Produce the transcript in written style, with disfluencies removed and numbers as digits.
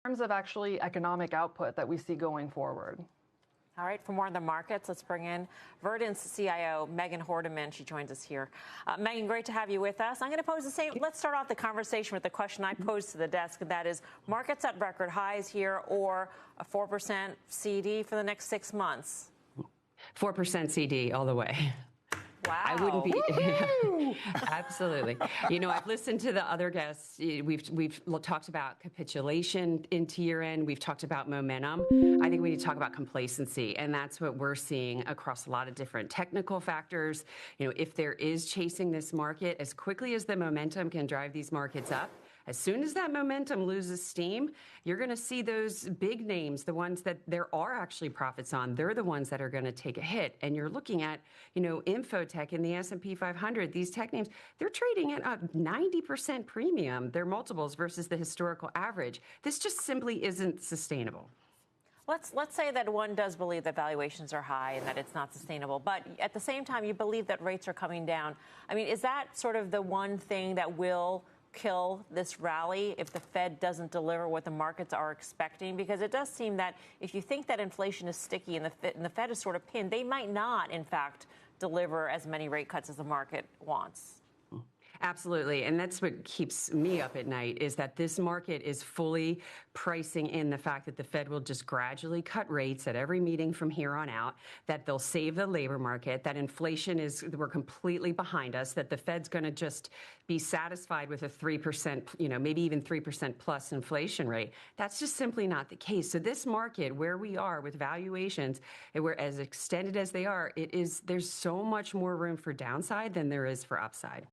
terms of actually economic output that we see going forward. All right, for more on the markets, let's bring in Verdence CIO Megan Horneman. She joins us here. Megan, great to have you with us. I'm going to pose the same. Let's start off the conversation with the question I posed to the desk, and that is markets at record highs here or a 4% CD for the next 6 months? 4% CD all the way. Wow. I wouldn't be. Absolutely. You know, I've listened to the other guests. We've talked about capitulation into year end. We've talked about momentum. I think we need to talk about complacency. And that's what we're seeing across a lot of different technical factors. You know, if there is chasing this market, as quickly as the momentum can drive these markets up, as soon as that momentum loses steam, you're going to see those big names, the ones that there are actually profits on, they're the ones that are going to take a hit. And you're looking at, you know, Infotech in the S&P 500, these tech names, they're trading at a 90% premium, their multiples versus the historical average. This just simply isn't sustainable. Let's say that one does believe that valuations are high and that it's not sustainable, but at the same time, you believe that rates are coming down. I mean, is that sort of the one thing that will kill this rally if the Fed doesn't deliver what the markets are expecting? Because it does seem that if you think that inflation is sticky and the Fed is sort of pinned, they might not, in fact, deliver as many rate cuts as the market wants. Absolutely. And that's what keeps me up at night, is that this market is fully pricing in the fact that the Fed will just gradually cut rates at every meeting from here on out, that they'll save the labor market, that inflation we're completely behind us, that the Fed's going to just be satisfied with a 3%, you know, maybe even 3% plus inflation rate. That's just simply not the case. So this market, where we are with valuations, and we're as extended as they are, there's so much more room for downside than there is for upside.